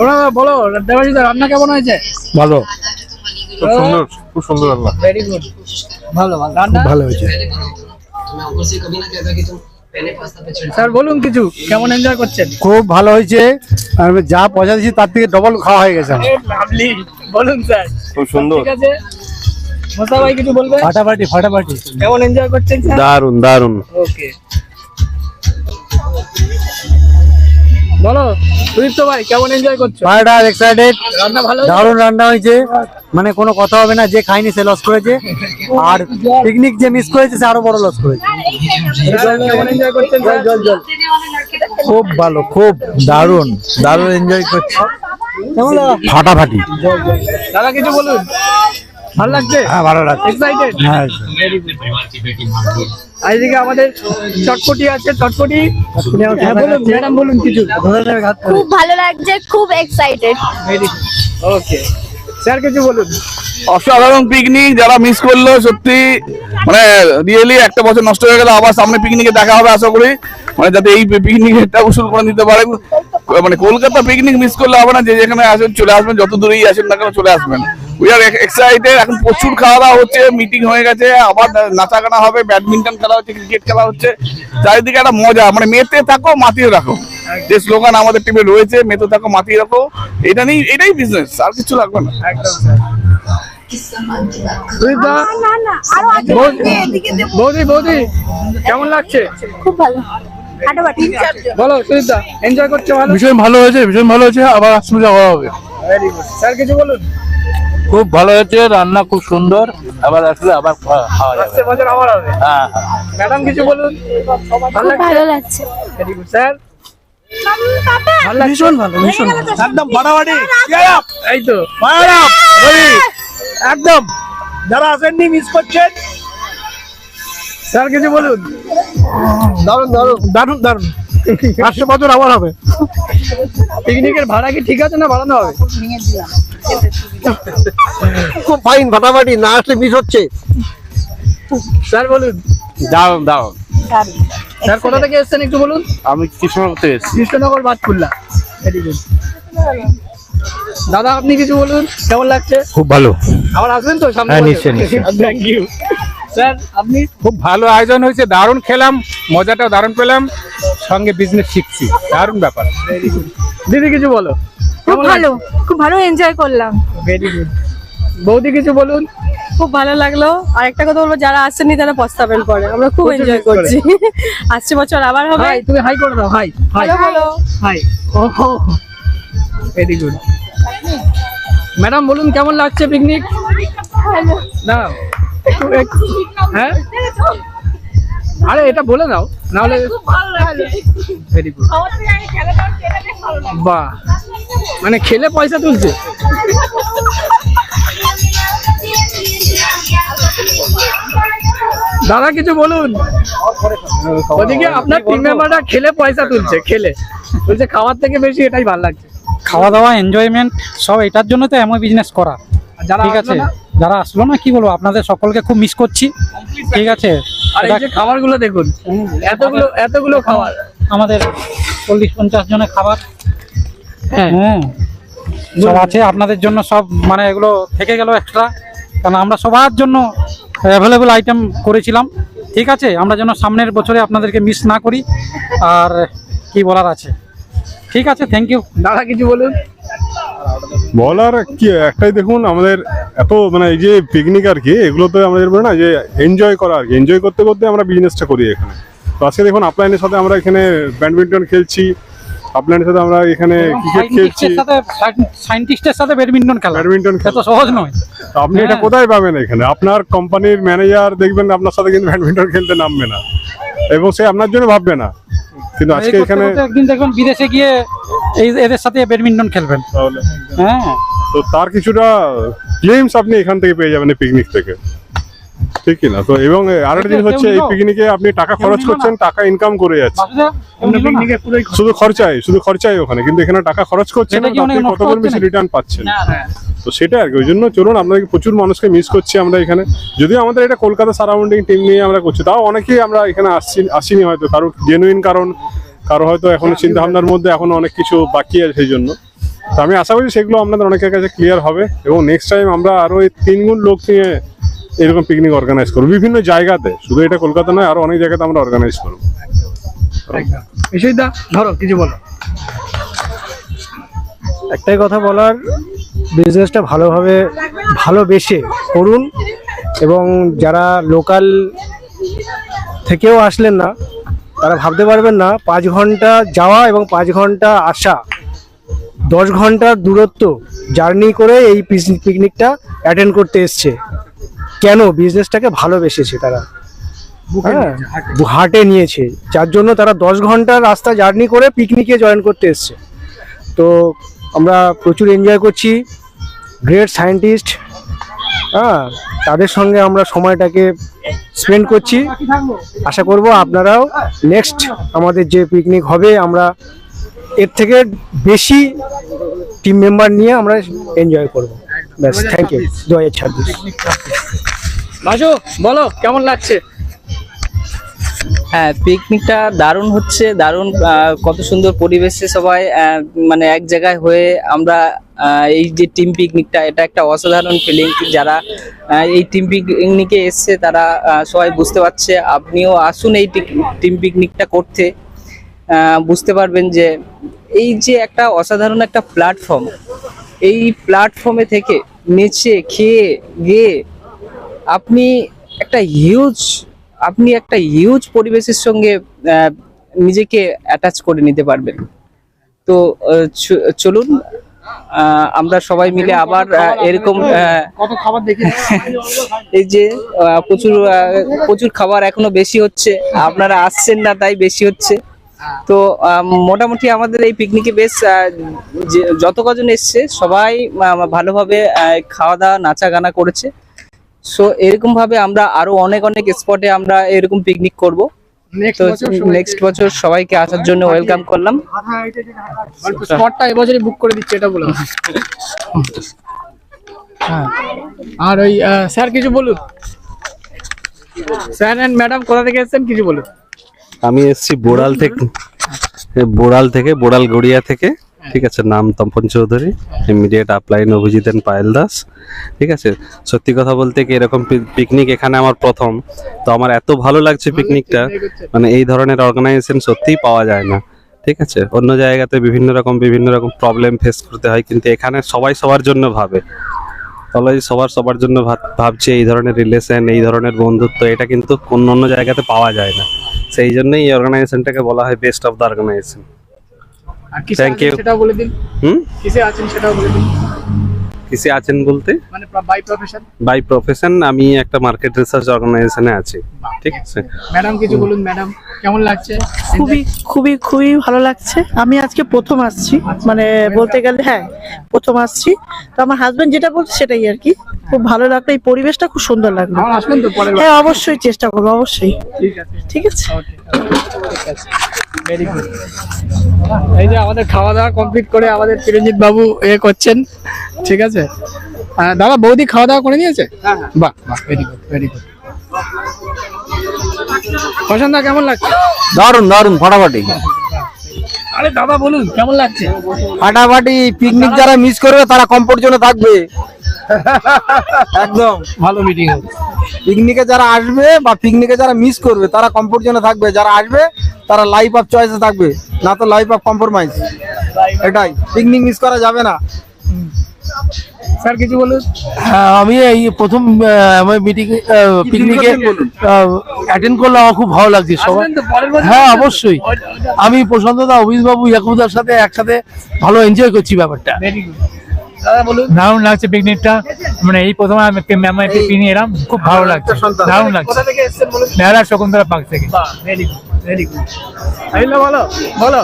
ওরা বলো দেবাশিস রান্না কেমন হয়েছে? ভালো, খুব সুন্দর, খুব সুন্দর রান্না। ভেরি গুড, ভালো ভালো রান্না ভালো হয়েছে। স্যার বলুন কিছু, কেমন এনজয় করছেন? খুব ভালো হয়েছে, আর যা পয়সা দিয়েছি তার থেকে ডবল খাওয়া হয়ে গেছে। লাভলি, বলুন স্যার। খুব সুন্দর। ঠিক আছে, মোসা ভাই কিছু বলবে? ফাটাফাটি ফাটাফাটি। কেমন এনজয় করছেন স্যার? দারুন দারুন। ওকে, বলো সুদীপ্ত ভাই কেমন এনজয় করছো? পার্টা এক্সাইটেড, রান্না ভালো? দারুণ রান্না হয়েছে, মানে কোনো কথা হবে না, যে খায়নি সে লস করেছে, আর পিকনিক যে মিস করেছে সে আরো বড় লস করেছে। কেমন এনজয় করছেন স্যার? খুব ভালো, খুব দারুণ দারুণ এনজয় করছে, ফাটাফাটি। দাদা কিছু বলুন, ভালো লাগছে? হ্যাঁ ভালো লাগছে, এক্সাইটেড? হ্যাঁ। এইদিকে আমাদের চটপটি আছে, চটপটি। হ্যাঁ বলুন ম্যাডাম, বলুন কিছু। খুব ভালো লাগছে, খুব এক্সাইটেড। ওকে স্যার কিছু বলুন। অসাধারণ পিকনিক, যারা মিস করলো সত্যি মানে রিয়েলি একটা বছর নষ্ট হয়ে গেল, আবার সামনে পিকনিকে দেখা হবে আশা করি, মানে যাতে এই পিকনিকটা উসুল করে নিতে পারে। মানে কলকাতা পিকনিক মিস করলে হবে না, যে যেখানে আসেন চলে আসবেন, যত দূরেই আসেন না কেন চলে আসবেন। উই আর এক্সাইটেড, এখন প্রচুর খাওয়া দাওয়া হচ্ছে, মিটিং হয়ে গেছে, আবার নাচা গানা হবে, ব্যাডমিন্টন খেলা হচ্ছে, ক্রিকেট খেলা হচ্ছে, চারিদিকে একটা মজা, মানে মেতে থাকো মাতিয়ে রাখো, যে স্লোগান আমাদের টিমে রয়েছে, মেতে থাকো মাতিয়ে রাখো, এটা নেই, এটাই বিজনেস, আর কিছু লাগবে না। একদম বৌদি, বৌদি কেমন লাগছে? খুব ভালো, ফাটাফাটি। বলো সুদীপ্তা, এনজয় করছো? ভালো, ভীষণ ভালো হয়েছে, ভীষণ ভালো হয়েছে, আবার আসলে যাওয়া হবে। Very good. স্যার কিছু বলুন। খুব ভালো হয়েছে, রান্না খুব সুন্দর, আবার আসলে আবার খাওয়া যাবে। আসছে বছর আবার হবে। হ্যাঁ, ম্যাডাম কিছু বলুন। ভালো লাগছে? ভালো লাগছে। Very good. স্যার ভালো লাগছে? ভীষণ ভালো, ভীষণ একদম ফাটাফাটি। এই তো একদম, যারা আসেননি মিস করছেন। স্যার কিছু বলুন। দারুণ দারুণ দারুণ দারুণ, আসছে বছর আবার হবে। পিকনিকের ভাড়া কি ঠিক আছে না বাড়ানো হবে? খুব ফাইন, ফাটাফাটি, না আসলে মিস হচ্ছে। স্যার বলুন। দারুণ দারুণ। স্যার কোথা থেকে এসেছেন একটু বলুন। আমি কৃষ্ণনগর থেকে এসেছি। কৃষ্ণনগর বাতকুল্লা। Very good. দাদা আপনি কিছু বলুন, কেমন লাগছে? খুব ভালো, আবার আসবেন তো সামনে? হ্যাঁ, নিশ্চয়ই, নিশ্চয়ই। Thank you. স্যার আপনি? খুব ভালো আয়োজন হয়েছে, দারুণ খেলাম, মজাটাও দারুণ পেলাম, সঙ্গে বিজনেস শিখছি, দারুণ ব্যাপার। দিদি কিছু বলো। খুব ভালো, খুব ভালো এনজয় করলাম। Very good. বৌদি কিছু বলুন। খুব ভালো লাগলো। আর একটা কথা বলবো, যারা আসেননি তারা পস্তাবেন পরে, আমরা খুব প্রচুর এনজয় miss করে। করছি। আসছে বছর আবার হবে। হাই, তুমি হাই করে দাও। হাই হাই ভালো ভালো। হাই। ওহো, ভেরি গুড। ম্যাডাম বলুন কেমন লাগছে পিকনিক? না একটু একটু, হ্যাঁ আরে এটা বলে দাও, নাহলে। Very good. বাহ, মানে খেলে পয়সা তুলছে। দাদা কিছু বলুন। ওদিকে আপনার টিম মেম্বাররা খেলে পয়সা তুলছে, খেলে বলছে খাওয়ার থেকে বেশি এটাই ভালো লাগছে। খাওয়া দাওয়া, এনজয়মেন্ট সব এটার জন্য তো এমন বিজনেস করা। আর যারা ঠিক আসলো আছে, না, যারা আসলো না কি বলবো, আপনাদের সকলকে খুব মিস করছি। ঠিক আছে, আর এই যে খাবারগুলো দেখুন, এতগুলো এতগুলো খাবার, আমাদের 40-50 জনের খাবার, হ্যাঁ হ্যাঁ সব আছে আপনাদের জন্য, সব মানে এগুলো থেকে গেল এক্সট্রা, কারণ আমরা সবার জন্য অ্যাভেলেবল আইটেম করেছিলাম। ঠিক আছে, আমরা যেন সামনের বছরে আপনাদেরকে মিস না করি। আর কি বলার আছে, ঠিক আছে, থ্যাংক ইউ। দাদা কিছু বলুন। বলার কি একটাই, দেখুন আমাদের এত মানে এই যে পিকনিক আর কি, এগুলোতে আমাদের বলে না যে এনজয় করা আর কি, এনজয় করতে করতে আমরা বিজনেসটা করি এখানে। তো আজকে দেখুন আপলাইনের সাথে আমরা এখানে ব্যাডমিন্টন খেলছি, আপলাইনের সাথে আমরা এখানে ক্রিকেট খেলছি, সায়েন্টিস্টের সাথে ব্যাডমিন্টন খেলা, ব্যাডমিন্টন এত সহজ নয়। তো আপনি এটা কোথায় পাবেন? এখানে আপনার কোম্পানির ম্যানেজার দেখবেন আপনার সাথে কিন্তু ব্যাডমিন্টন খেলতে নামবে না, এবং সে আপনার জন্য ভাববে না, কিন্তু আজকে এখানে একদিন দেখবেন বিদেশে গিয়ে এদের সাথে ব্যাডমিন্টন খেলবেন। তাহলে হ্যাঁ, তো তার কিছুটা ক্লেমস আপনি এখান থেকে পেয়ে যাবেন এই পিকনিক থেকে, ঠিক কি না? তো এবং আরেকটা জিনিস হচ্ছে, এই পিকনিকে আপনি টাকা খরচ করছেন, টাকা ইনকাম করে যাচ্ছে, শুধু খরচাই ওখানে, কিন্তু এখানে টাকা খরচ করছেন, আপনি কতগুলো বেশি রিটার্ন পাচ্ছেন। তো সেটা আর কি, ওই জন্য চলুন, আপনাকে প্রচুর মানুষকে মিস করছি আমরা এখানে। যদিও আমাদের এটা কলকাতা সারাউন্ডিং টিম নিয়ে আমরা করছি, তাও অনেকেই আমরা এখানে আসিনি হয়তো, কারো জেনুইন কারণ, কারো হয়তো এখনো চিন্তা ভাবনার মধ্যে এখনো অনেক কিছু বাকি আছে, সেই জন্য তো আমি আশা করি সেগুলো আপনাদের অনেকের কাছে ক্লিয়ার হবে এবং নেক্সট টাইম আমরা আরো এই 3 গুণ লোক নিয়ে এরকম পিকনিক অর্গানাইজ করবো বিভিন্ন জায়গাতে, শুধু এটা কলকাতা নয়, আরো অনেক জায়গাতে আমরা অর্গানাইজ করবো। বিষয়টা ধরো কিছু বলো। একটাই কথা বলার, বিজনেসটা ভালোভাবে ভালোবেসে করুন এবং যারা লোকাল থেকেও আসলেন না তারা ভাবতে পারবেন না 5 ঘন্টা যাওয়া এবং 5 ঘন্টা আসা, 10 ঘন্টার দূরত্ব জার্নি করে এই পিকনিকটা অ্যাটেন্ড করতে এসছে। কেন? বিজনেসটাকে ভালোবেসেছে তারা, হ্যাঁ, হাটে নিয়েছে, যার জন্য তারা 10 ঘন্টার রাস্তা জার্নি করে পিকনিকে জয়েন করতে এসছে। তো আমরা প্রচুর এনজয় করছি, গ্রেট সায়েন্টিস্ট, হ্যাঁ, তাদের সঙ্গে আমরা সময়টাকে স্পেন্ড করছি। আশা করব আপনারাও নেক্সট আমাদের যে পিকনিক হবে আমরা এর থেকে বেশি টিম মেম্বার নিয়ে আমরা এনজয় করব। ব্যাস, থ্যাংক ইউ। 2026 বাসু বলো কেমন লাগছে? হ্যাঁ, পিকনিকটা দারুণ হচ্ছে, দারুণ। কত সুন্দর পরিবেশে সবাই মানে এক জায়গায় হয়ে আমরা এই যে টিম পিকনিকটা, এটা একটা অসাধারণ ফিলিং। যারা এই টিম পিকনিকে এসছে তারা সবাই বুঝতে পারছে। আপনিও আসুন এই টিম পিকনিকটা করতে, বুঝতে পারবেন যে এই যে একটা অসাধারণ একটা প্ল্যাটফর্ম, এই প্ল্যাটফর্মে থেকে নেচে খেয়ে গিয়ে আপনি একটা হিউজ পরিবেশের সঙ্গে নিজেকে অ্যাটাচ করে নিতে পারবেন। তো চলুন আমরা সবাই মিলে আবার এরকম কত খাবার দেখি এই যে প্রচুর খাবার এখনো বেশি হচ্ছে, আপনারা আসছেন না তাই বেশি হচ্ছে। তো মোটামুটি আমাদের এই পিকনিকে বেশ যত কজন এসছে সবাই ভালোভাবে খাওয়া দাওয়া নাচা গানা করেছে। সো এরকম ভাবে আমরা আরো অনেক স্পটে আমরা এরকম পিকনিক করব। তো নেক্সট বছর সবাইকে আসার জন্য ওয়েলকাম করলাম। স্পটটা এবছরই বুক করে দিচ্ছে, এটা বলো। হ্যাঁ, আর ওই স্যার কিছু বলুন। স্যার এন্ড ম্যাডাম কোথা থেকে এসেছেন কিছু বলুন। আমি এসেছি বোড়াল গড়িয়া থেকে, ঠিক আছে। নাম Tapan Chowdhury, immediate upline Abhijit and Payel Das, ঠিক আছে। সত্যি কথা বলতে কি এরকম পিকনিক এখানে আমার প্রথম, তো আমার এত ভালো লাগছে পিকনিকটা, মানে এই ধরনের অর্গানাইজেশন সত্যিই পাওয়া যায় না, ঠিক আছে। অন্য জায়গাতে বিভিন্ন রকম প্রবলেম ফেস করতে হয়, কিন্তু এখানে সবাই সবার জন্য ভাবে, সবার জন্য ভাবছে। এই ধরনের রিলেশন, এই ধরনের বন্ধুত্ব, এটা কিন্তু অন্য জায়গাতে পাওয়া যায় না। সেই জন্যই এই অর্গানাইজেশনটাকে বলা হয় বেস্ট অফ দ্য অর্গানাইজেশন। আর কিসে Thank you. আছেন সেটাও বলে দিন। কিসে আছেন সেটাও বলে দিন। কিসে আছেন বলতে? মানে বাই প্রফেশন? বাই প্রফেশন আমি একটা মার্কেট রিসার্চ অর্গানাইজেশনে আছি, ঠিক আছে। ম্যাডাম কিছু বলুন। ম্যাডাম কেমন লাগছে? খুবই ভালো লাগছে। আমি আজকে প্রথম আসছি, মানে বলতে গেলে হ্যাঁ প্রথম আসছি। তো আমার হাজবেন্ড যেটা বলছে সেটাই আর কি, খুব ভালো লাগলো। এই পরিবেশটা খুব সুন্দর লাগলো। আমার আসবেন তো পরের বার? হ্যাঁ অবশ্যই চেষ্টা করবো, অবশ্যই। ঠিক আছে। Very good. এই যে আমাদের খাওয়া দাওয়া কমপ্লিট করে আমাদের চিরঞ্জিত বাবু করছেন, ঠিক আছে। দাদা বৌদি খাওয়া দাওয়া করে নিয়েছে? বাহ, ভেরি গুড। প্রশান্ত কেমন লাগছে? দারুন ফাটাফাটি। আরে দাদা বলুন কেমন লাগছে? ফাটাফাটি। পিকনিক যারা মিস করবে তারা কমফোর্ট জোনে থাকবে, একদম ভালো মিটিং। পিকনিকে যারা আসবে বা পিকনিকে যারা মিস করবে তারা কমফোর্ট জোনে থাকবে, যারা আসবে তারা লাইফ অফ চয়েসে থাকবে, না তো লাইফ অফ কম্প্রোমাইজ। এটাই, পিকনিক মিস করা যাবে না। স্যার কিছু বলুন। আমি এই প্রথম আমার মিটিং পিকনিকে অ্যাটেন্ড করলাম, আমার খুব ভালো লাগছে সবাই। আসবেন তো পরের বার? হ্যাঁ অবশ্যই। আমি প্রশান্ত দা, অভিজিৎ বাবু, ইয়াকুবদার সাথে একসাথে ভালো এনজয় করছি ব্যাপারটা। Very good. দাদা বলুন। দারুণ লাগছে পিকনিকটা, মানে এই প্রথম আমি পিকনিক এলাম, খুব ভালো লাগছে, দারুণ লাগছে। কোথা থেকে এসেছেন বলুন? মেলা শকুন্তলা পার্ক থেকে। Very good. বলো।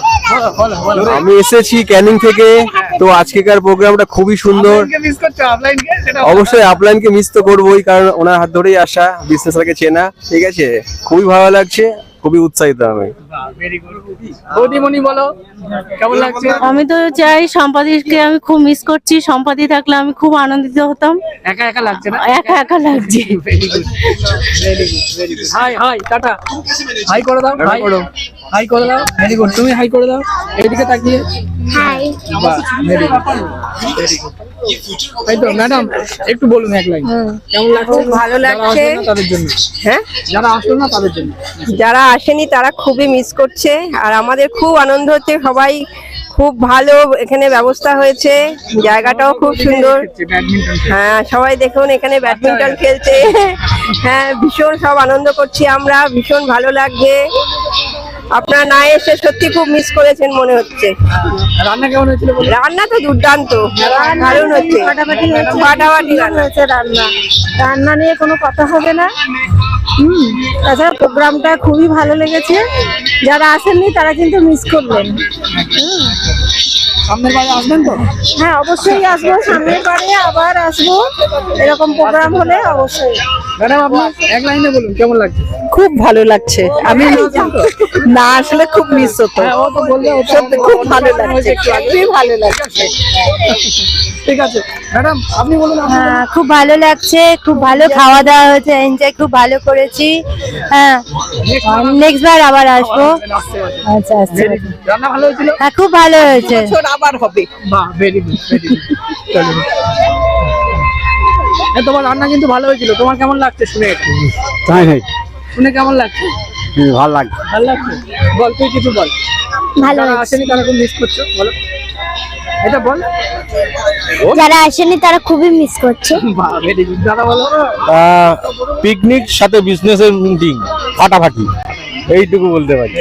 আমি এসেছি ক্যানিং থেকে, তো আজকেকার প্রোগ্রামটা খুবই সুন্দর। মিস করছো অফলাইনকে? সেটা অবশ্যই আপলাইনকে মিস তো করবোই, কারণ ওনার হাত ধরেই আসা, বিজনেসটাকে চেনা, ঠিক আছে। খুবই ভালো লাগছে, খুবই উৎসাহিত আমি। Very good. বৌদিমণি বলো কেমন লাগছে? আমি তো চাই সম্পাদিকে আমি খুব মিস করছি। সম্পাদি থাকলে আমি খুব আনন্দিত হতাম। একা লাগছে না? একা লাগছে। Very good. Hi tata. Hi করে দাও। হাই করো। হাই করে দাও, ভেরি গুড। তুমি হাই করে দাও এইদিকে তাকিয়ে। হাই। বাহ, ভেরি গুড, ভেরি গুড। এই তো ম্যাডাম, একটু বলুন এক লাইন, কেমন লাগছে? ভালো যারা লাগছে। আসলো না তাদের জন্য, হ্যাঁ, যারা আসলো না তাদের জন্য। যারা আসেনি তারা খুবই মিস করছে, আর আমাদের খুব আনন্দ হচ্ছে। সবাই খুব ভালো এখানে ব্যবস্থা হয়েছে, জায়গাটাও খুব সুন্দর। ব্যাডমিন্টন হ্যাঁ, সবাই দেখুন এখানে ব্যাডমিন্টন খেলছে। হ্যাঁ, ভীষণ সব আনন্দ করছি আমরা, ভীষণ ভালো লাগছে। আপনারা না এসে সত্যি খুব মিস করেছেন মনে হচ্ছে। রান্না কেমন হয়েছিল বলুন? রান্না তো দুর্দান্ত, দারুণ হচ্ছে, ফাটাফাটি রান্না হচ্ছে। রান্না নিয়ে কোনো কথা হবে না। তাছাড়া প্রোগ্রামটা খুবই ভালো লেগেছে। যারা আসেননি তারা কিন্তু মিস করলেন। সামনের বারে আসবেন তো? হ্যাঁ, অবশ্যই আসবো, সামনের বারে আবার আসবো। এরকম প্রোগ্রাম হলে অবশ্যই। ম্যাডাম, আপনার এক লাইনে বলুন কেমন লাগছে? খুব ভালো লাগছে। আমি না আসলে খুব মিস হতো। হ্যাঁ, ও তো বললে সত্যি খুব ভালো লাগছে, খুবই ভালো লাগছে। ঠিক আছে ম্যাডাম, আপনি বলুন। হ্যাঁ, খুব ভালো লাগছে, খুব ভালো খাওয়া দাওয়া হয়েছে, এনজয় খুব ভালো করেছি। হ্যাঁ, নেক্সট বার আবার আসবো। আচ্ছা আচ্ছা, রান্না ভালো হয়েছিল? হ্যাঁ খুব ভালো হয়েছে। আবার হবে। বাহ, ভেরি গুড, ভেরি গুড। চলুন। তোমার রান্না কিন্তু ভালো হয়েছিল। তোমার কেমন লাগছে শুনে? এটা তাই নাই, শুনে কেমন লাগছে? ভালো লাগছে। ভালো লাগছে? বল, তুই কিছু বল। ভালো যারা লাগছে। আসেনি তারা খুব মিস করছো, বলো এটা বল। যারা আসেনি তারা খুবই মিস করছে। বাহ, ভেরি গুড। দাদা বলো। পিকনিক সাথে বিজনেসের মিটিং ফাটাফাটি, এইটুকু বলতে পারি।